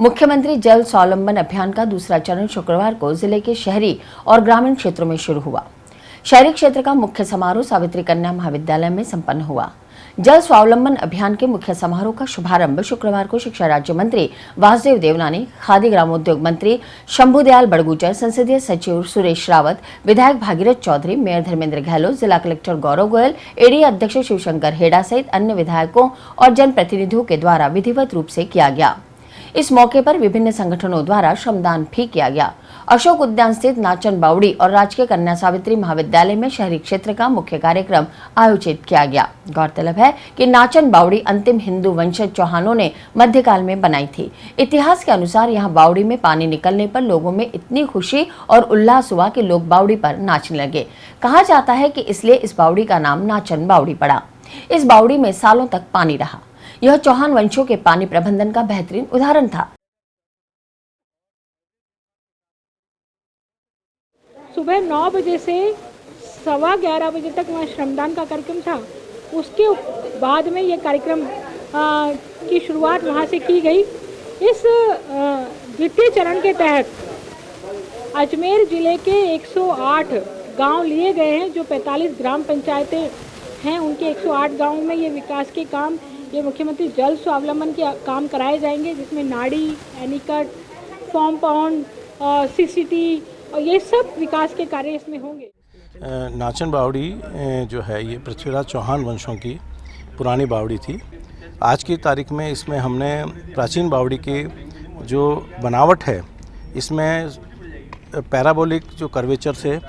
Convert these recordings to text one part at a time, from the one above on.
मुख्यमंत्री जल स्वावलंबन अभियान का दूसरा चरण शुक्रवार को जिले के शहरी और ग्रामीण क्षेत्रों में शुरू हुआ। शहरी क्षेत्र का मुख्य समारोह सावित्री कन्या महाविद्यालय में संपन्न हुआ। जल स्वावलंबन अभियान के मुख्य समारोह का शुभारंभ शुक्रवार को शिक्षा राज्य मंत्री वासुदेव देवनानी, खादी ग्रामोद्योग मंत्री शंभुदयाल बड़गुजर, संसदीय सचिव सुरेश रावत, विधायक भागीरथ चौधरी, मेयर धर्मेंद्र गहलोत, जिला कलेक्टर गौरव गोयल, एडीए अध्यक्ष शिवशंकर हेड़ा सहित अन्य विधायकों और जनप्रतिनिधियों के द्वारा विधिवत रूप से किया गया। इस मौके पर विभिन्न संगठनों द्वारा श्रमदान भी किया गया। अशोक उद्यान स्थित नाचन बावड़ी और राजकीय कन्या सावित्री महाविद्यालय में शहरी क्षेत्र का मुख्य कार्यक्रम आयोजित किया गया। गौरतलब है कि नाचन बावड़ी अंतिम हिंदू वंशज चौहानों ने मध्यकाल में बनाई थी। इतिहास के अनुसार यहाँ बावड़ी में पानी निकलने पर लोगों में इतनी खुशी और उल्लास हुआ कि लोग बावड़ी पर नाचने लगे। कहा जाता है कि इसलिए इस बावड़ी का नाम नाचन बावड़ी पड़ा। इस बावड़ी में सालों तक पानी रहा। यह चौहान वंशों के पानी प्रबंधन का बेहतरीन उदाहरण था। सुबह 9 बजे से 11:15 बजे तक वहाँ श्रमदान का कार्यक्रम था। उसके बाद में ये कार्यक्रम की शुरुआत वहाँ से की गई। इस द्वितीय चरण के तहत अजमेर जिले के 108 गांव लिए गए हैं। जो 45 ग्राम पंचायतें हैं, उनके 108 गांवों में ये विकास के काम, ये मुख्यमंत्री जल स्वावलंबन के काम कराए जाएंगे, जिसमें नाड़ी, एनीकट, फॉर्म पाउंड, सीसीटी और ये सब विकास के कार्य इसमें होंगे। नाचन बावड़ी जो है ये पृथ्वीराज चौहान वंशों की पुरानी बावड़ी थी। आज की तारीख में इसमें हमने प्राचीन बावड़ी की जो बनावट है, इसमें पैराबोलिक जो कर्वेचर से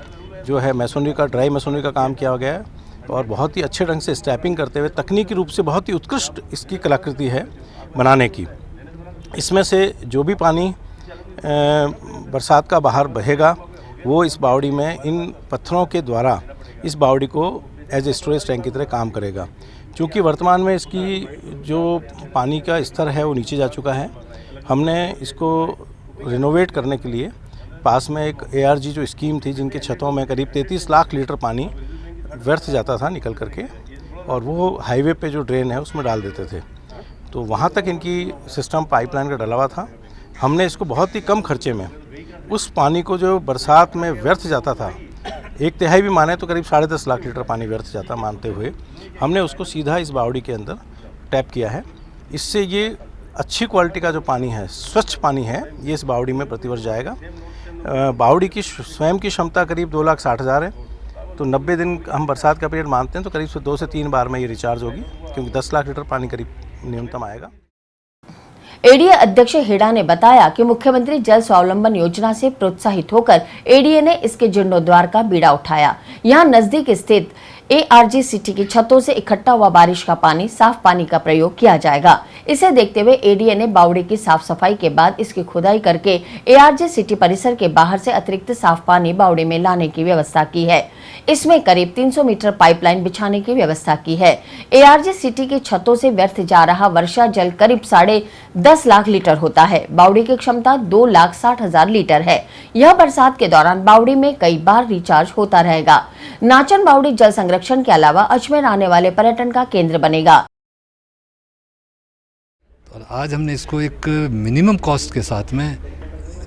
जो है मैसोनरी का, ड्राई मैसोनरी का काम किया गया है और बहुत ही अच्छे ढंग से स्टैपिंग करते हुए तकनीकी रूप से बहुत ही उत्कृष्ट इसकी कलाकृति है बनाने की। इसमें से जो भी पानी बरसात का बाहर बहेगा वो इस बावड़ी में इन पत्थरों के द्वारा इस बावड़ी को एज ए स्टोरेज टैंक की तरह काम करेगा। क्योंकि वर्तमान में इसकी जो पानी का स्तर है वो नीचे जा चुका है, हमने इसको रिनोवेट करने के लिए पास में एक ARG जो स्कीम थी, जिनके छतों में करीब 33 लाख लीटर पानी व्यर्थ जाता था निकल करके, और वो हाईवे पे जो ड्रेन है उसमें डाल देते थे। तो वहाँ तक इनकी सिस्टम पाइपलाइन का डला हुआ था। हमने इसको बहुत ही कम खर्चे में उस पानी को जो बरसात में व्यर्थ जाता था, 1/3 भी माने तो करीब 10.5 लाख लीटर पानी व्यर्थ जाता मानते हुए, हमने उसको सीधा इस बावड़ी के अंदर टैप किया है। इससे ये अच्छी क्वालिटी का जो पानी है, स्वच्छ पानी है, ये इस बावड़ी में प्रतिवर्ष जाएगा। बावड़ी की स्वयं की क्षमता करीब 2,60,000 है। तो 90 दिन हम बरसात का पीरियड मानते हैं तो करीब से 2 से 3 बार में ये रिचार्ज होगी, क्योंकि 10 लाख लीटर पानी करीब न्यूनतम आएगा। एडीए अध्यक्ष हेड़ा ने बताया कि मुख्यमंत्री जल स्वावलंबन योजना से प्रोत्साहित होकर एडीए ने इसके जीर्णोद्धार का बीड़ा उठाया। यहां नजदीक स्थित ARG सिटी की छतों से इकट्ठा हुआ बारिश का पानी, साफ पानी का प्रयोग किया जाएगा। इसे देखते हुए एडीए ने बावड़ी की साफ सफाई के बाद इसकी खुदाई करके ARG सिटी परिसर के बाहर से अतिरिक्त साफ पानी बावड़ी में लाने की व्यवस्था की है। इसमें करीब 300 मीटर पाइपलाइन बिछाने की व्यवस्था की है। ARG सिटी की छतों से व्यर्थ जा रहा वर्षा जल करीब 10.5 लाख लीटर होता है। बावड़ी की क्षमता 2,60,000 लीटर है। यह बरसात के दौरान बावड़ी में कई बार रिचार्ज होता रहेगा। नाचन बावड़ी जल संरक्षण के अलावा अजमेर आने वाले पर्यटन का केंद्र बनेगा। और आज हमने इसको एक मिनिमम कॉस्ट के साथ में,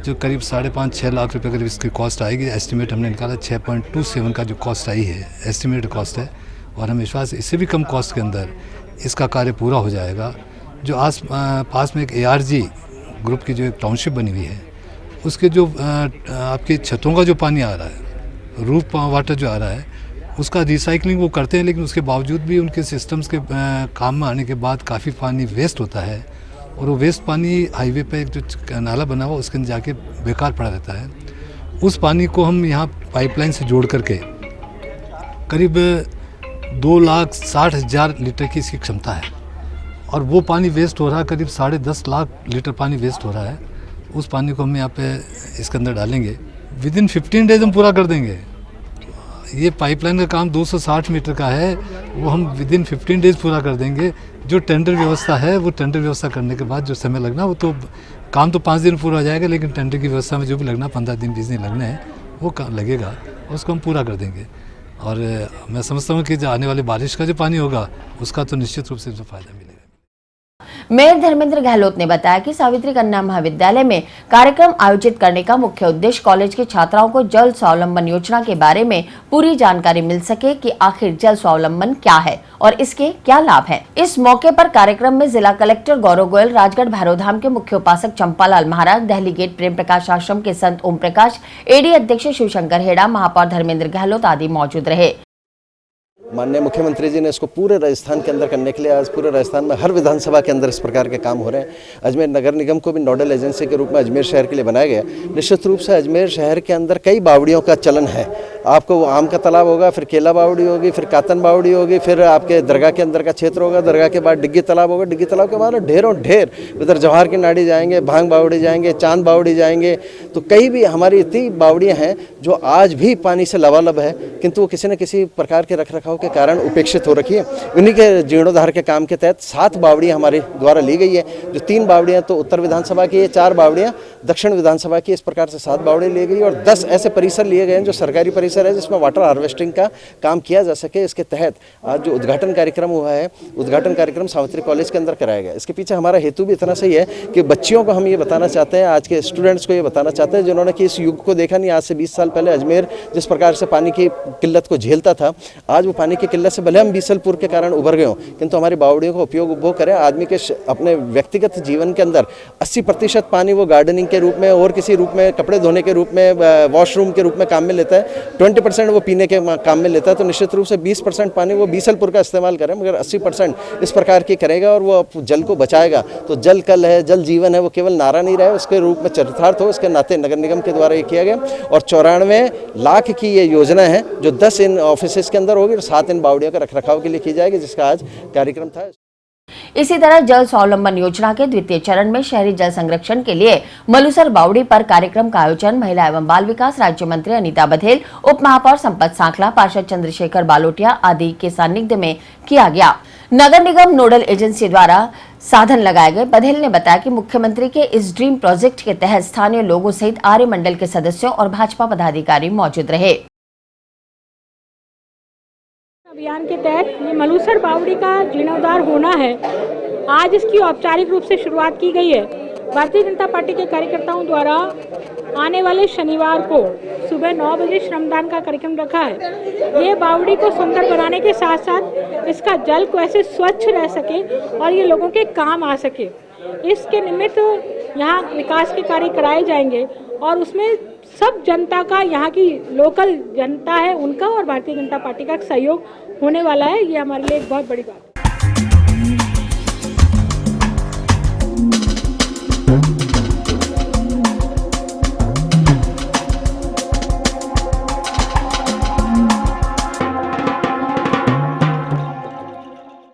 जो करीब 5.5-6 लाख रुपए करीब इसकी कॉस्ट आएगी, एस्टिमेट हमने निकाला 6.27 का जो कॉस्ट आई है, एस्टिमेटेड कॉस्ट है, और हमें विश्वास इससे भी कम कॉस्ट के अंदर इसका कार्य पूरा हो जाएगा। जो पास में एक ARG ग्रुप की जो एक टाउनशिप बनी हुई है, उसके जो आपके छतों का जो पानी आ रहा है, रूफ वाटर जो आ रहा है, उसका रिसाइकलिंग वो करते हैं, लेकिन उसके बावजूद भी उनके सिस्टम्स के काम में आने के बाद काफ़ी पानी वेस्ट होता है, और वो वेस्ट पानी हाईवे पे एक जो नाला बना हुआ उसके अंदर जाके बेकार पड़ा रहता है। उस पानी को हम यहाँ पाइपलाइन से जोड़ करके करीब 2,60,000 लीटर की इसकी क्षमता है, और वो पानी वेस्ट हो रहा है, करीब 10.5 लाख लीटर पानी वेस्ट हो रहा है। उस पानी को हम यहाँ पे इसके अंदर डालेंगे। विदिन 15 डेज हम पूरा कर देंगे। ये पाइपलाइन का काम 260 मीटर का है, वो हम विदिन 15 डेज पूरा कर देंगे। जो टेंडर व्यवस्था है, वो टेंडर व्यवस्था करने के बाद जो समय लगना, वो तो काम तो 5 दिन पूरा हो जाएगा, लेकिन टेंडर की व्यवस्था में जो भी लगना 15 दिन 20 दिन लगने हैं, वो काम लगेगा, उसको हम पूरा कर देंगे। और मैं समझता हूँ कि जो आने वाली बारिश का जो पानी होगा, उसका तो निश्चित रूप से जो फायदा मिलेगा। मेयर धर्मेंद्र गहलोत ने बताया कि सावित्री कन्या महाविद्यालय में कार्यक्रम आयोजित करने का मुख्य उद्देश्य कॉलेज की छात्राओं को जल स्वावलंबन योजना के बारे में पूरी जानकारी मिल सके कि आखिर जल स्वावलंबन क्या है और इसके क्या लाभ हैं। इस मौके पर कार्यक्रम में जिला कलेक्टर गौरव गोयल, राजगढ़ भैरवधाम के मुख्य उपासक चंपालाल महाराज, दहली गेट प्रेम प्रकाश आश्रम के संत ओम प्रकाश, एडी अध्यक्ष शिवशंकर हेड़ा, महापौर धर्मेंद्र गहलोत आदि मौजूद रहे। माननीय मुख्यमंत्री जी ने इसको पूरे राजस्थान के अंदर करने के लिए आज पूरे राजस्थान में हर विधानसभा के अंदर इस प्रकार के काम हो रहे हैं। अजमेर नगर निगम को भी नोडल एजेंसी के रूप में अजमेर शहर के लिए बनाया गया। निश्चित रूप से अजमेर शहर के अंदर कई बावड़ियों का चलन है। आपको आम का तालाब होगा, फिर केला बावड़ी होगी, फिर कातन बावड़ी होगी, फिर आपके दरगाह के अंदर का क्षेत्र होगा, दरगाह के बाद डिग्गी तालाब होगा, डिग्गी तालाब के बाद ढेरों ढेर उधर जवाहर की नाड़ी जाएंगे, भांग बावड़ी जाएंगे, चांद बावड़ी जाएंगे। तो कई भी हमारी इतनी बावड़ियाँ हैं जो आज भी पानी से लबालब है, किंतु वो किसी न किसी प्रकार के रख रखाव के कारण उपेक्षित हो रखी है। उन्हीं के जीर्णोद्धार के काम के तहत 7 बावड़ियाँ हमारे द्वारा ली गई है, जो 3 बावड़ियाँ तो उत्तर विधानसभा की है, 4 बावड़ियाँ दक्षिण विधानसभा की। इस प्रकार से 7 बावड़ी ली गई और 10 ऐसे परिसर लिए गए हैं जो सरकारी परिसर है, जिसमें वाटर हार्वेस्टिंग का काम किया जा सके। इसके तहत आज जो उद्घाटन कार्यक्रम हुआ है, उद्घाटन कार्यक्रम सावित्री कॉलेज के अंदर कराया गया। इसके पीछे हमारा हेतु भी इतना सही है कि बच्चियों को हम ये बताना चाहते हैं, आज के स्टूडेंट्स को ये बताना चाहते हैं जिन्होंने कि इस युग को देखा नहीं। आज से 20 साल पहले अजमेर जिस प्रकार से पानी की किल्लत को झेलता था, आज वो पानी की किल्लत से भले हम बीसलपुर के कारण उभर गए हो, किंतु हमारी बावड़ियों का उपयोग वो करें। आदमी के अपने व्यक्तिगत जीवन के अंदर 80% पानी वो गार्डनिंग के रूप में और किसी रूप में, कपड़े धोने के रूप में, वॉशरूम के रूप में काम में लेता है। 20% वो पीने के काम में लेता है। तो निश्चित रूप से 20% पानी वो बीसलपुर का इस्तेमाल करें, मगर 80% इस प्रकार की करेगा और वो जल को बचाएगा। तो जल कल है, जल जीवन है, वो केवल नारा नहीं रहे, उसके रूप में चरितार्थ हो। इसके नाते नगर निगम के द्वारा ये किया गया और 94 लाख की ये योजना है जो 10 इन ऑफिस के अंदर होगी और 7 इन बावड़ियों का रखरखाव के लिए की जाएगी, जिसका आज कार्यक्रम था। इसी तरह जल स्वावलंबन योजना के द्वितीय चरण में शहरी जल संरक्षण के लिए मलूसर बावड़ी पर कार्यक्रम का आयोजन महिला एवं बाल विकास राज्य मंत्री अनीता बघेल, उप महापौर संपत सांखला, पार्षद चंद्रशेखर बालोटिया आदि के सानिध्य में किया गया। नगर निगम नोडल एजेंसी द्वारा साधन लगाए गए। बघेल ने बताया कि मुख्यमंत्री के इस ड्रीम प्रोजेक्ट के तहत स्थानीय लोगों सहित आर्य मंडल के सदस्यों और भाजपा पदाधिकारी मौजूद रहे। अभियान के तहत ये मलूसर बावड़ी का जीर्णोद्धार होना है। आज इसकी औपचारिक रूप से शुरुआत की गई है। भारतीय जनता पार्टी के कार्यकर्ताओं द्वारा आने वाले शनिवार को सुबह 9 बजे श्रमदान का कार्यक्रम रखा है। ये बावड़ी को सुंदर बनाने के साथ साथ इसका जल को ऐसे स्वच्छ रह सके और ये लोगों के काम आ सके, इसके निमित्त यहाँ विकास के कार्य कराए जाएंगे और उसमें सब जनता का, यहाँ की लोकल जनता है उनका और भारतीय जनता पार्टी का सहयोग होने वाला है। ये हमारे लिए एक बहुत बड़ी बात है।